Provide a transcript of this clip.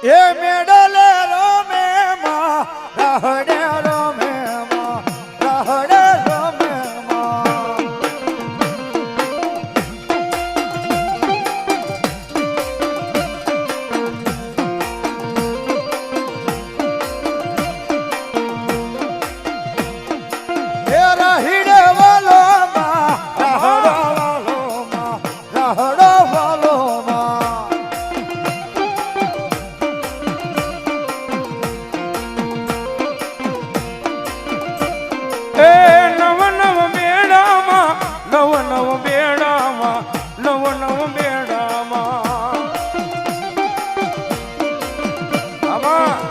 એ મેડલે રમે માં રહડે રમે માં રહડે રમે માં એ રહીડે વાલો માં રહડો વાલો માં રહડો વાલો માં એ નવ નવ બેડામાં નવ નવ બેડામાં નવ નવ બેડામાં આમાં